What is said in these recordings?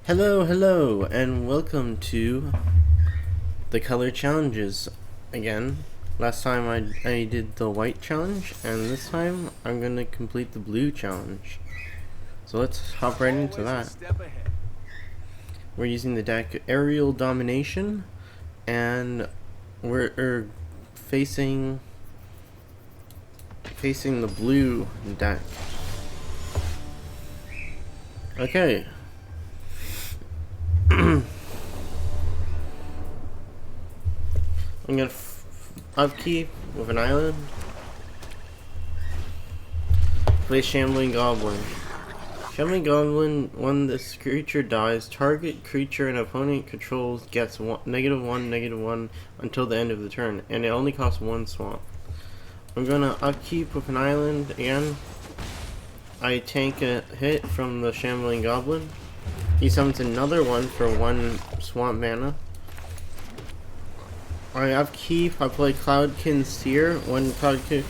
Hello, and welcome to the color challenges again. Last time I did the white challenge, and this time I'm gonna complete the blue challenge. So let's hop right into that. We're using the deck Aerial Domination, and we're facing the blue deck. Okay. I'm gonna upkeep with an island. Play Shambling Goblin. Shambling Goblin, when this creature dies, target creature an opponent controls gets -1/-1 until the end of the turn, and it only costs 1 swamp. I'm gonna upkeep with an island again. I tank a hit from the Shambling Goblin. He summons another one for 1 swamp mana. I upkeep, I play Cloudkin Seer. When Cloudkin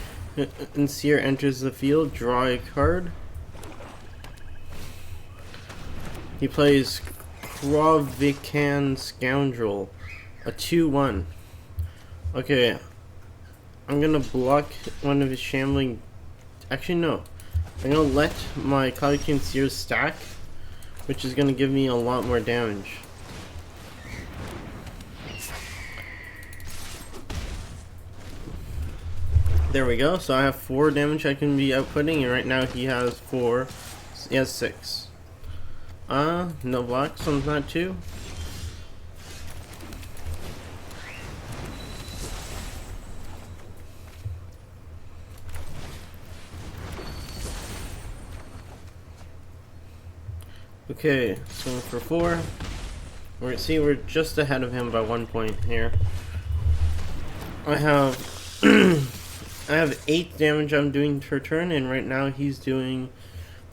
Seer enters the field, draw a card. He plays Krovikan Scoundrel, a 2/1. Okay, I'm gonna block one of his Shambling. Actually, no. I'm gonna let my Cloudkin Seer stack, which is gonna give me a lot more damage. There we go. So I have 4 damage I can be outputting, and right now he has 4. He has 6. No blocks on that too. Okay, so for 4. We're just ahead of him by 1 point here. I have I have 8 damage I'm doing per turn, and right now he's doing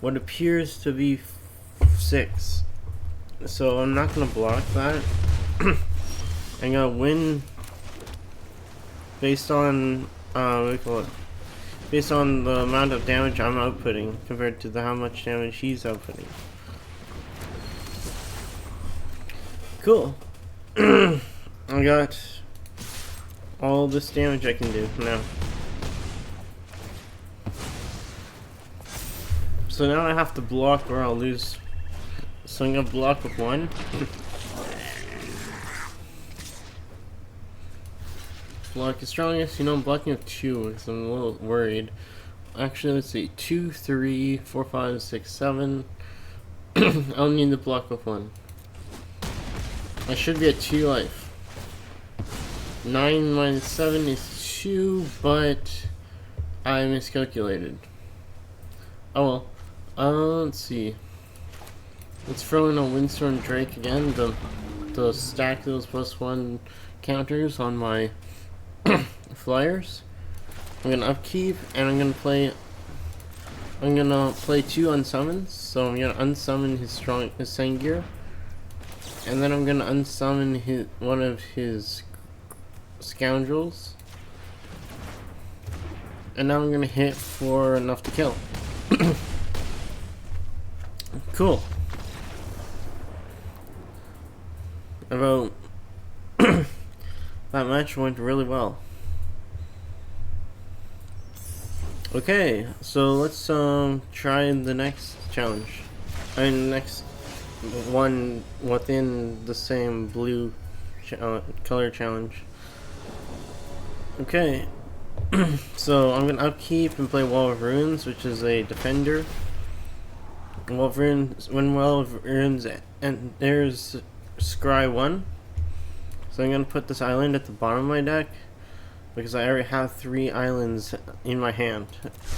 what appears to be 6. So I'm not gonna block that. I'm gonna win based on based on the amount of damage I'm outputting compared to how much damage he's outputting. Cool. I got all this damage I can do now. So now I have to block or I'll lose. So I'm gonna block with 1. Block is strongest. You know, I'm blocking with 2 because I'm a little worried. Actually, let's see. 2, 3, 4, 5, 6, 7. I'll need to block with 1. I should be at 2 life. 9 minus 7 is 2, but I miscalculated. Oh well. Let's see. Let's throw in a Windstorm Drake again to stack those +1 counters on my flyers. I'm gonna upkeep, and I'm gonna play 2 unsummons. So I'm gonna unsummon his Sengir, and then I'm gonna unsummon one of his Scoundrels, and now I'm gonna hit for enough to kill. Cool. About that match went really well. Okay, so let's try the next challenge. Next one within the same blue color challenge. Okay. So I'm gonna upkeep and play Wall of Ruins, which is a defender. Wall of Ruins, when Wall of Ruins, and there's Scry 1. So I'm gonna put this island at the bottom of my deck because I already have 3 islands in my hand.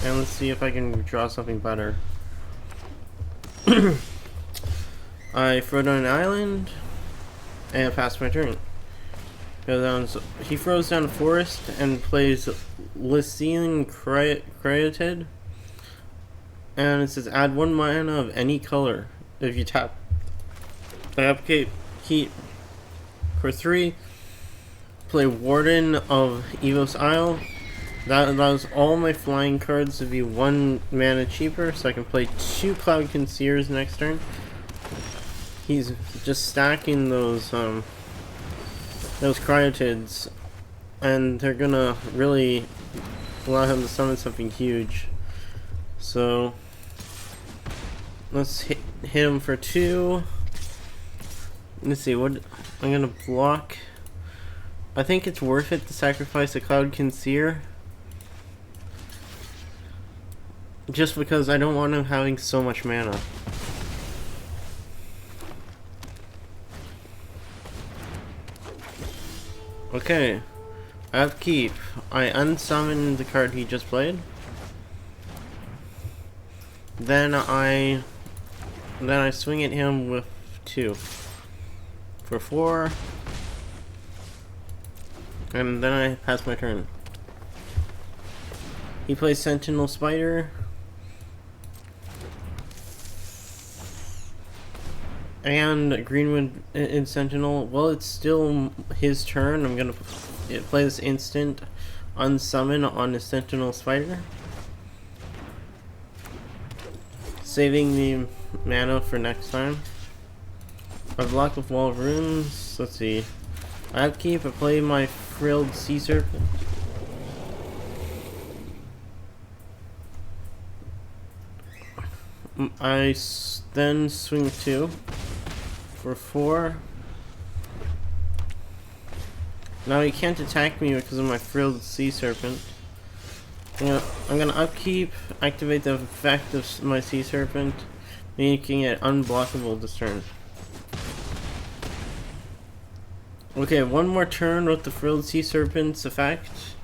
And let's see if I can draw something better. I throw down an island and pass my turn. He throws down a forest and plays Lycian Cryotid. And it says add 1 mana of any color if you tap. I upkeep Heat for 3. Play Warden of Evos Isle. That allows all my flying cards to be 1 mana cheaper, so I can play 2 Cloudkin Seers next turn. he's just stacking those cryotids, and they're gonna really allow him to summon something huge. So let's hit him for 2. Let's see what I'm gonna block. I think it's worth it to sacrifice a Cloudkin Seer, just because I don't want him having so much mana. Okay, upkeep. I unsummon the card he just played. Then I swing at him with 2 for 4, and then I pass my turn. He plays Sentinel Spider, and Greenwood in Sentinel. Well, it's still his turn. I'm gonna play this instant unsummon on the Sentinel Spider, saving the mana for next time. I block with Wall of Runes. Let's see. I upkeep. I play my Frilled Sea Serpent. Then swing 2 for 4. Now he can't attack me because of my Frilled Sea Serpent. I'm gonna upkeep, activate the effect of my Sea Serpent, making it unblockable this turn. Okay, one more turn with the Frilled Sea Serpent's effect.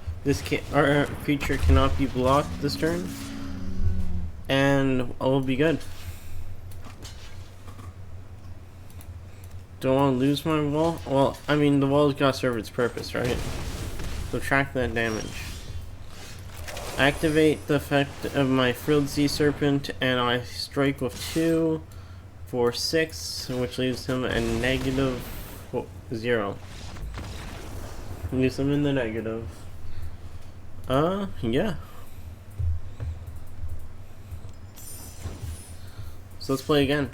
Our creature cannot be blocked this turn, and I'll be good. Don't want to lose my wall? Well, I mean, the wall's gotta serve its purpose, right? Subtract that damage. Activate the effect of my Frilled Sea Serpent, and I strike with 2 for 6, which leaves him a -0. Leaves him in the negative. Yeah. So let's play again.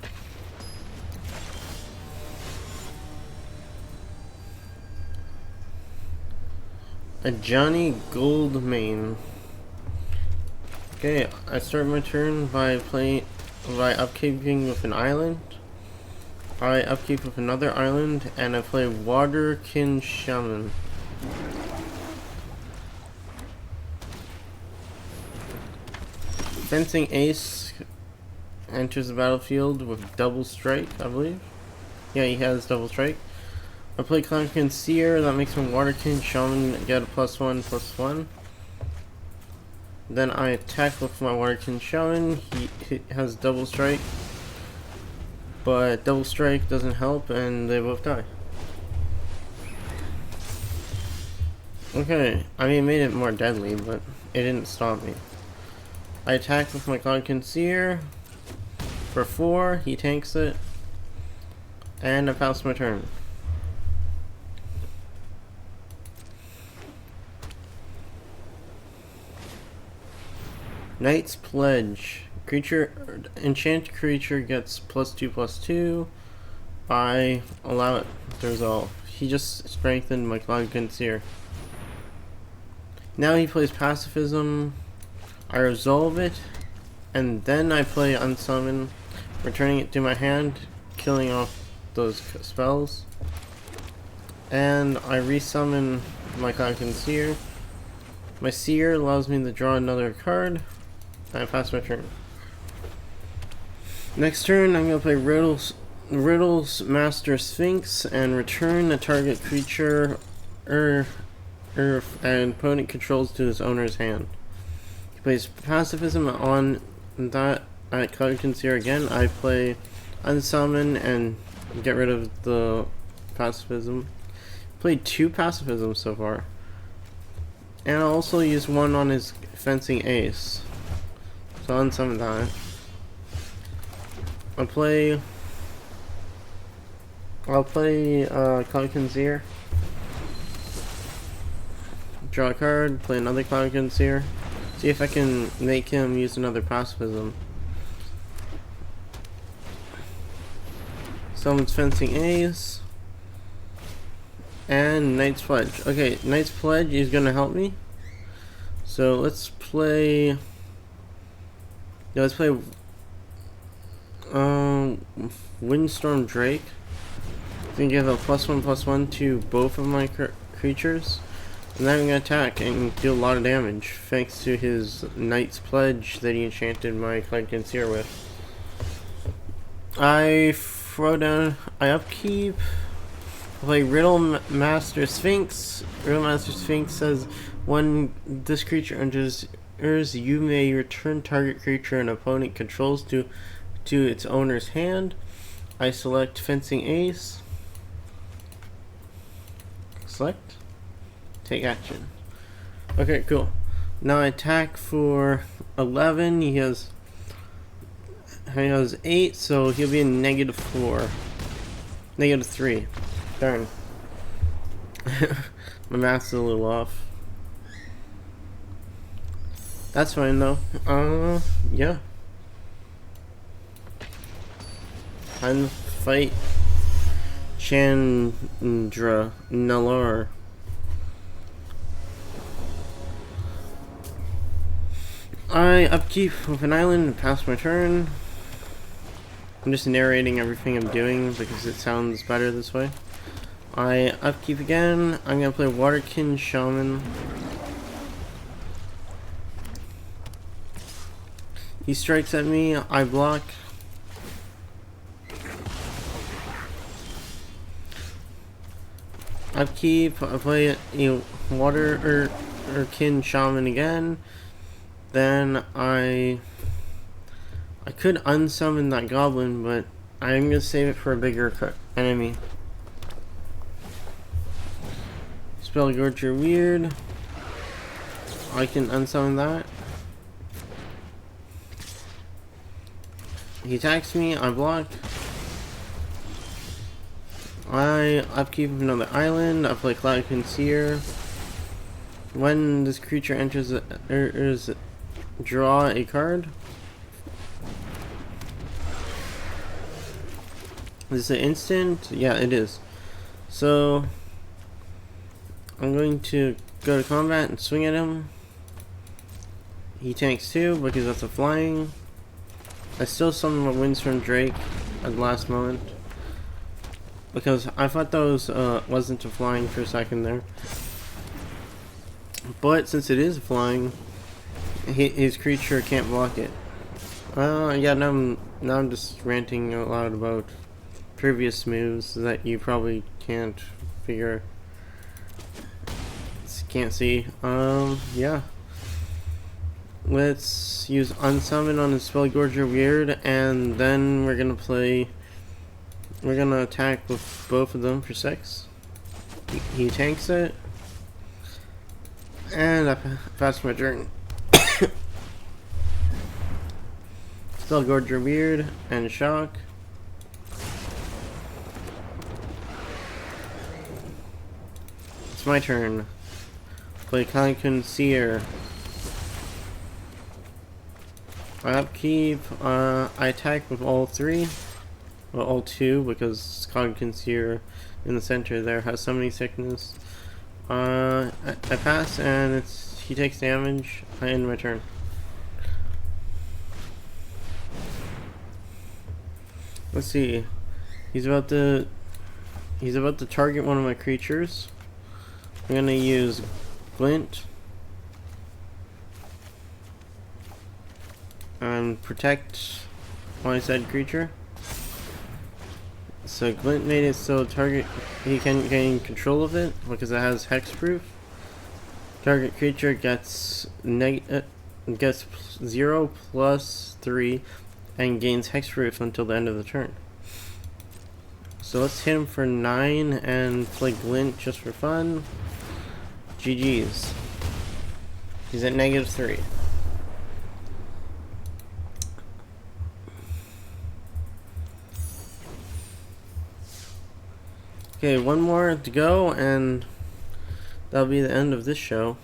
A Johnny Goldmane. Okay, I start my turn by upkeeping with an island. I upkeep with another island, and I play Waterkin Shaman. Fencing Ace enters the battlefield with double strike, I believe. Yeah, he has double strike. I play Cloudkin Seer, that makes him Waterkin Shaman get a +1/+1. Then I attack with my Waterkin Shaman. He has double strike, but double strike doesn't help, and they both die. Okay, I mean, it made it more deadly, but it didn't stop me. I attack with my Cloudkin Seer for 4. He tanks it, and I pass my turn. Knight's Pledge. Enchanted creature gets +2/+2. I allow it to resolve. He just strengthened my Cloudkin Seer. Now he plays Pacifism. I resolve it, and then I play Unsummon, returning it to my hand, killing off those spells. And I resummon my Cloudkin Seer. My Seer allows me to draw another card. I pass my turn. Next turn, I'm going to play Riddle's Master Sphinx and return a target creature and opponent controls to his owner's hand. He plays Pacifism on that at Cloudkin Seer again. I play Unsummon and get rid of the Pacifism. Played 2 Pacifisms so far. And I'll also use 1 on his Fencing Ace. So unsummon that. I'll play Cloudkin Seer. Draw a card, play another Cloudkin Seer. See if I can make him use another Pacifism. Summons Fencing Ace. And Knight's Pledge. Okay, Knight's Pledge is gonna help me. So let's play. Yeah, let's play. Windstorm Drake. I think give a +1/+1 to both of my creatures, and then I'm gonna attack and deal a lot of damage thanks to his Knight's Pledge that he enchanted my Cloud Concealer with. I upkeep. Play Riddle Master Sphinx. Riddle Master Sphinx says when this creature enters, you may return target creature an opponent controls to its owner's hand. I select Fencing Ace. Select. Take action. Okay, cool. Now I attack for 11. He has 8, so he'll be in -4. -3. Darn. My math's a little off. That's fine though. Yeah. Fight Chandra Nalaar. I upkeep with an island and pass my turn. I'm just narrating everything I'm doing because it sounds better this way. I upkeep again. I'm gonna play Waterkin Shaman. He strikes at me. I block. Upkeep. I play Waterkin Shaman again. Then I could unsummon that goblin, but I'm gonna save it for a bigger enemy. Spellgorger Weird. I can unsummon that. He attacks me, I block. I upkeep another island, I play Cloud Concealer. When this creature enters draw a card. Is it instant? Yeah, it is. So I'm going to go to combat and swing at him. He tanks 2 because that's a flying. I still summon my Windstorm Drake at the last moment because I thought those wasn't a flying for a second there. But since it is flying, his creature can't block it. Yeah, now I'm just ranting out loud about previous moves that you probably can't see. Yeah. Let's use Unsummon on his Spellgorger Weird, and then we're gonna attack with both of them for 6. He tanks it, and I pass my turn. Spellgorger Weird and Shock. It's my turn. Play Cloud Concealer. I upkeep. I attack with all 3. Well, all 2 because Cloud Concealer in the center there has Summoning Sickness. I pass and he takes damage. I end my turn. Let's see. He's about to target one of my creatures. I'm gonna use Glint and protect my said creature. So Glint made it so target he can gain control of it because it has hexproof. Target creature gets 0 + 3 and gains hexproof until the end of the turn. So let's hit him for 9 and play Glint just for fun. GG's. He's at -3. Okay, one more to go, and that'll be the end of this show.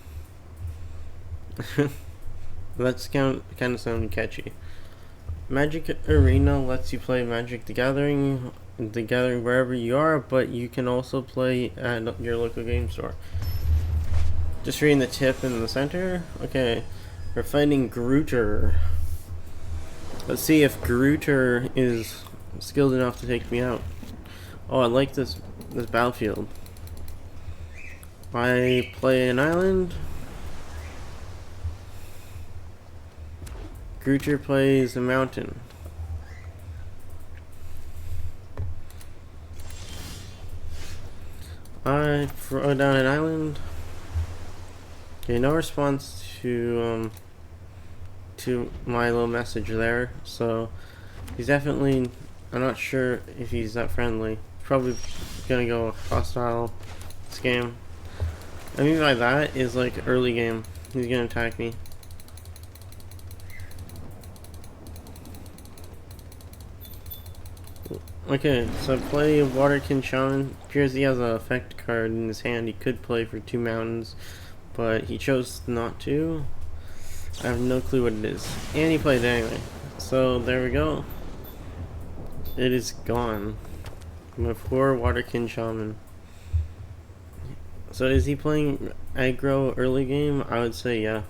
That's kind of sound catchy. Magic Arena lets you play Magic the Gathering the Gathering wherever you are, but you can also play at your local game store. Just reading the tip in the center. Okay, we're fighting Gruter. Let's see if Gruter is skilled enough to take me out. Oh, I like this battlefield. I play an island. Gruter plays a mountain. I throw down an island. Okay, no response to my little message there, so he's definitely, I'm not sure if he's that friendly. Probably gonna go hostile this game. I mean by that is like early game. He's gonna attack me. Okay, so I play Waterkin Shaman. Appears he has an effect card in his hand. He could play for 2 mountains, but he chose not to. I have no clue what it is. And he played it anyway. So there we go. It is gone. My poor Waterkin Shaman. So is he playing aggro early game? I would say yeah.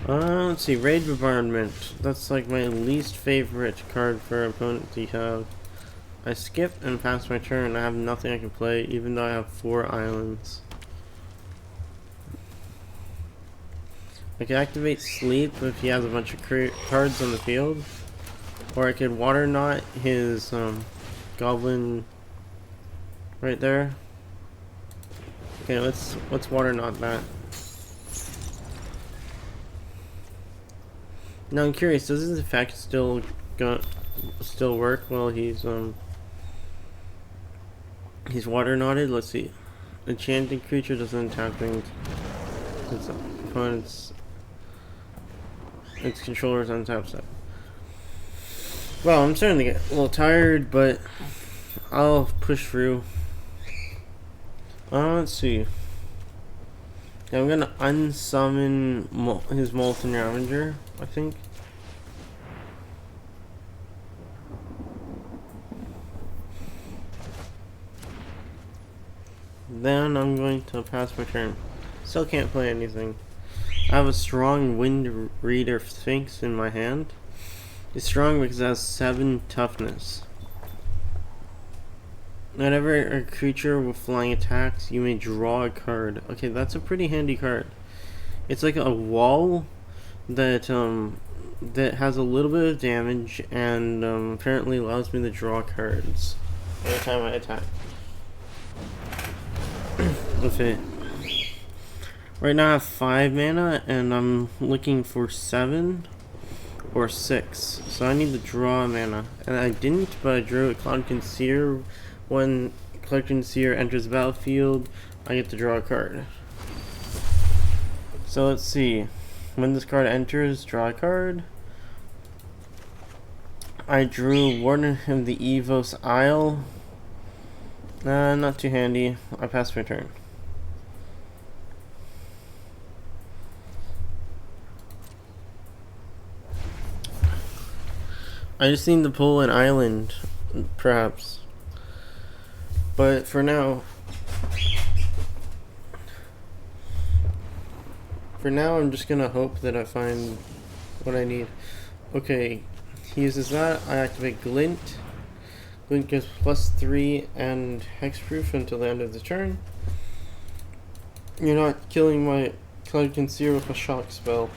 Let's see, Raid Bombardment. That's like my least favorite card for an opponent to have. I skip and pass my turn. I have nothing I can play, even though I have 4 islands. I can activate Sleep if he has a bunch of cards on the field. Or I could Water Knot his Goblin right there. Okay, let's Water Knot that. Now I'm curious, does his effect still work while he's Water Knotted? Let's see. Enchanted creature doesn't attack things. Its opponent's controller's untap set. Well, I'm starting to get a little tired, but I'll push through. Let's see. I'm gonna unsummon his Molten Ravager, I think. Then I'm going to pass my turn. Still can't play anything. I have a strong Wind Reader Sphinx in my hand. It's strong because it has 7 toughness. Whenever a creature with flying attacks, you may draw a card. Okay, that's a pretty handy card. It's like a wall that that has a little bit of damage and apparently allows me to draw cards every time I attack. Okay. Right now I have 5 mana and I'm looking for 7 or 6. So I need to draw mana. And I didn't, but I drew a Cloud Concealer. When Cloud Concealer enters the battlefield, I get to draw a card. So let's see. When this card enters, draw a card. I drew Warden of the Evos Isle. Not too handy. I passed my turn. I just need to pull an island, perhaps. But for now, I'm just gonna hope that I find what I need. Okay, he uses that. I activate Glint. Glint gives +3 and hexproof until the end of the turn. You're not killing my Cloud Concealer with a shock spell.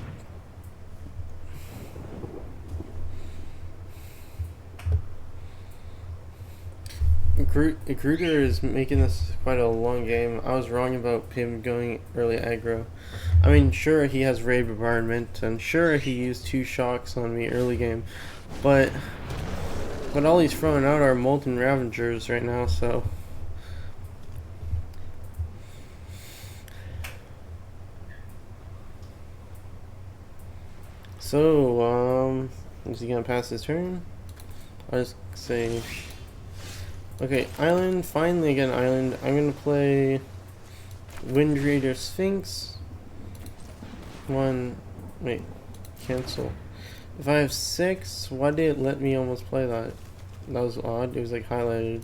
Gruter is making this quite a long game. I was wrong about him going early aggro. I mean, sure, he has Raid Bombardment, and sure, he used 2 shocks on me early game, but all he's throwing out are Molten Ravagers right now, so... So, is he gonna pass his turn? I'll just say... Okay, island. Finally again, island. I'm gonna play Wind Reader Sphinx. one, wait, cancel. If I have 6, why did it let me almost play that? That was odd. It was like highlighted.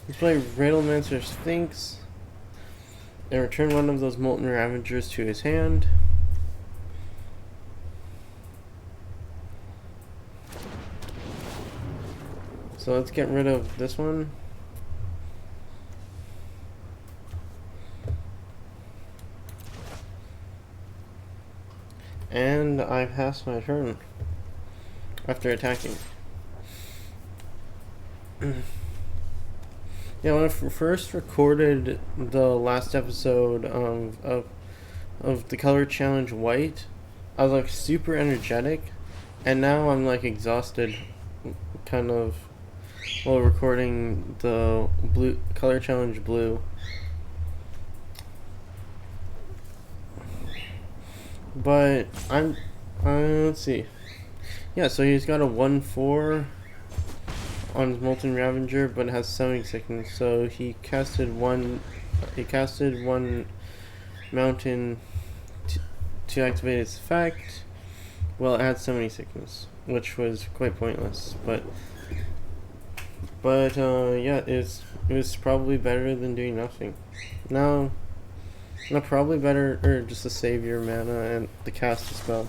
Let's play Riddlemaster Sphinx and return one of those Molten Ravagers to his hand. So let's get rid of this one. And I passed my turn after attacking. Yeah, when I first recorded the last episode of the color challenge white, I was like super energetic, and now I'm like exhausted, kind of, while recording the blue color challenge blue. But I'm let's see. Yeah, so he's got a 1/4 on his Molten Ravager, but it has Summoning Sickness. So he casted one mountain to activate its effect. Well, it had Summoning Sickness, which was quite pointless. But yeah, it was probably better than doing nothing. No, probably better, or just to save your mana and to cast a spell.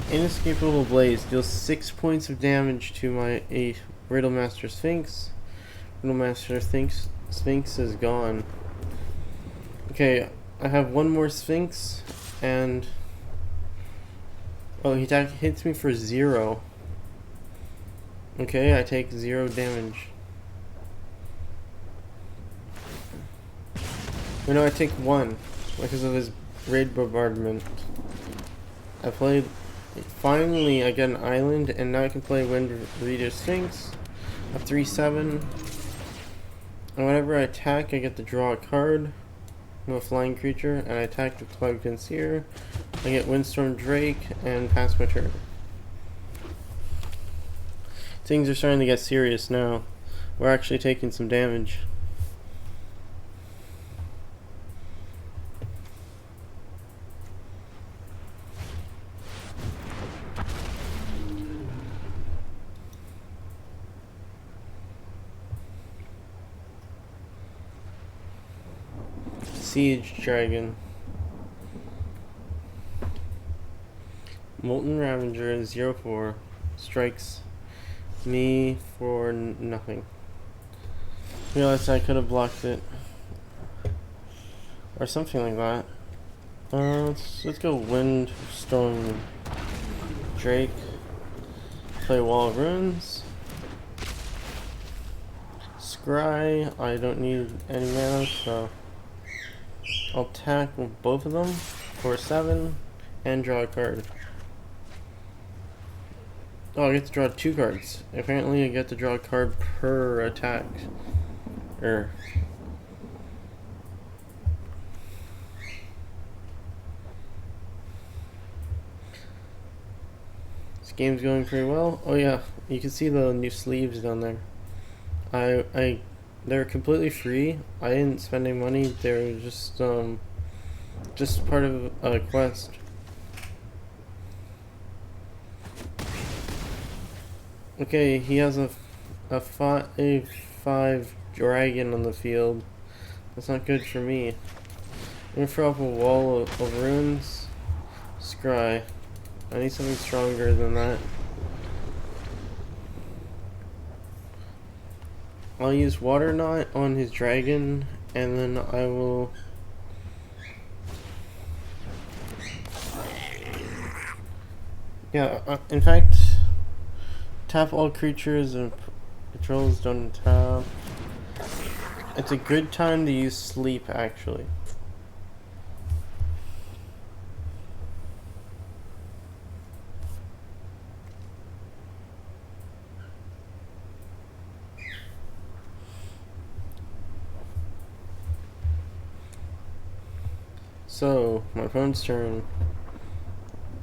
Inescapable Blaze deals 6 points of damage to my Riddlemaster Sphinx. Riddlemaster Sphinx is gone. Okay, I have one more Sphinx, and oh, he hits me for 0. Okay, I take 0 damage. Or no, I take 1 because of his Raid Bombardment. I played. Finally, I get an island, and now I can play Wind Reader Sphinx. A 3/7. And whenever I attack, I get to draw a card. I'm a flying creature, and I attack with Cloud Concealer. I get Windstorm Drake and pass my turn. Things are starting to get serious now. We're actually taking some damage. Siege Dragon. Molten Ravager 0/4 strikes me for nothing. Realized I could have blocked it, or something like that. Let's go Windstorm Drake. Play Wall of Runes. Scry. I don't need any mana, so I'll attack with both of them for 7 and draw a card. Oh, I get to draw 2 cards. Apparently I get to draw a card per attack. This game's going pretty well. Oh yeah, you can see the new sleeves down there. They're completely free. I didn't spend any money. They're just part of a quest. Okay, he has a 5 dragon on the field. That's not good for me. I'm gonna throw up a Wall of Runes. Scry. I need something stronger than that. I'll use Water Knot on his dragon, and then I will... Yeah, in fact, tap all creatures and patrols don't tap. It's a good time to use Sleep, actually. So, my opponent's turn.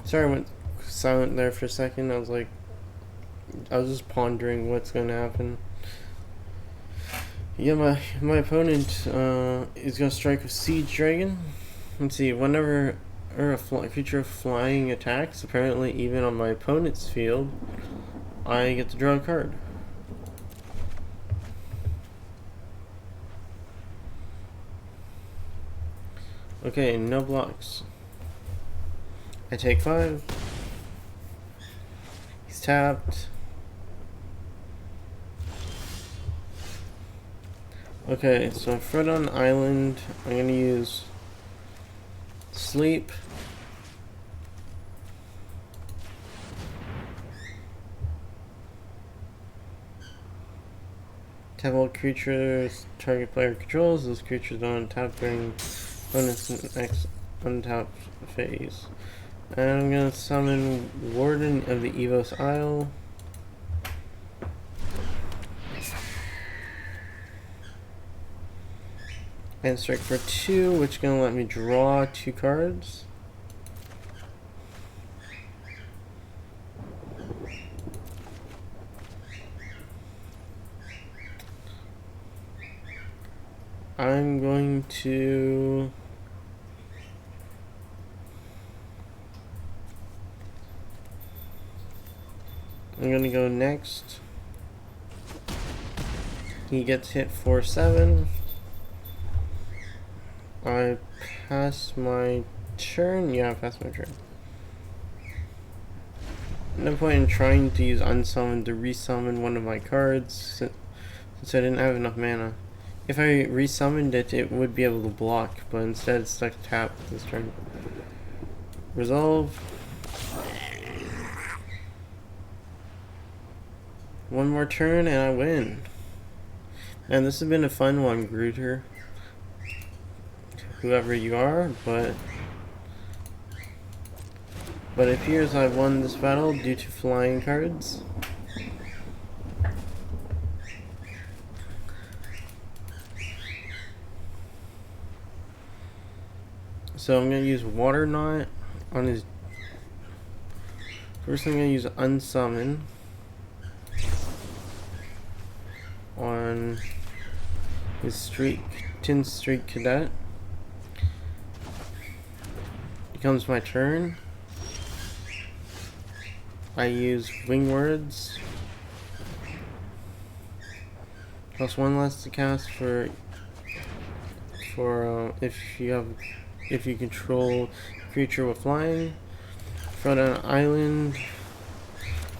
Sorry I went silent there for a second. I was just pondering what's going to happen. Yeah, my opponent is going to strike with Siege Dragon. Let's see, whenever or a creature flying attacks, apparently even on my opponent's field, I get to draw a card. Okay, no blocks. I take 5. He's tapped. Okay, so Frodon Island, I'm gonna use Sleep. Tap all creatures target player controls. Those creatures don't tap during opponent's next untapped phase. And I'm gonna summon Warden of the Evos Isle. And strike for 2, which is gonna let me draw 2 cards. I'm going to go next. He gets hit for 7. I pass my turn. Yeah, I pass my turn. No point in trying to use Unsummon to resummon one of my cards since I didn't have enough mana. If I resummoned it, it would be able to block, but instead it's stuck tapped this turn. Resolve. One more turn and I win. And this has been a fun one, Gruter. Whoever you are, but it appears I won this battle due to flying cards. So I'm gonna use Water Knot on his. First, I'm gonna use Unsummon on his Tin Streak Cadet. Becomes my turn. I use Wing Words. Plus 1 less to cast for if you control a creature with flying. Frodon Island.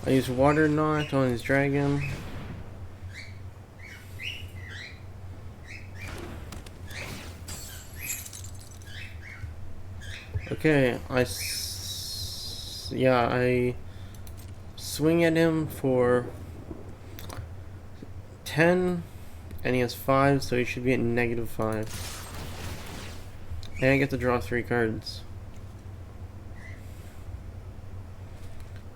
I use Water Knot on his dragon. Okay, I swing at him for 10, and he has 5, so he should be at -5. And I get to draw 3 cards.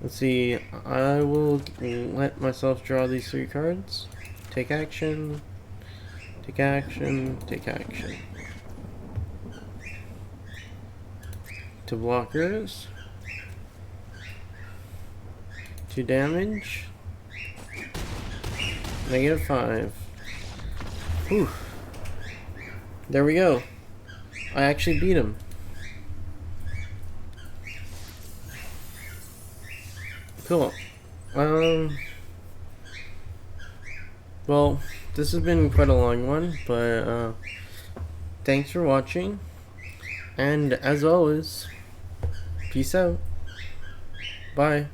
Let's see, I will let myself draw these 3 cards. Take action, take action, take action. To blockers. 2 damage. -5. Whew. There we go. I actually beat him. Cool. Well, this has been quite a long one, but thanks for watching. And as always, peace out. Bye.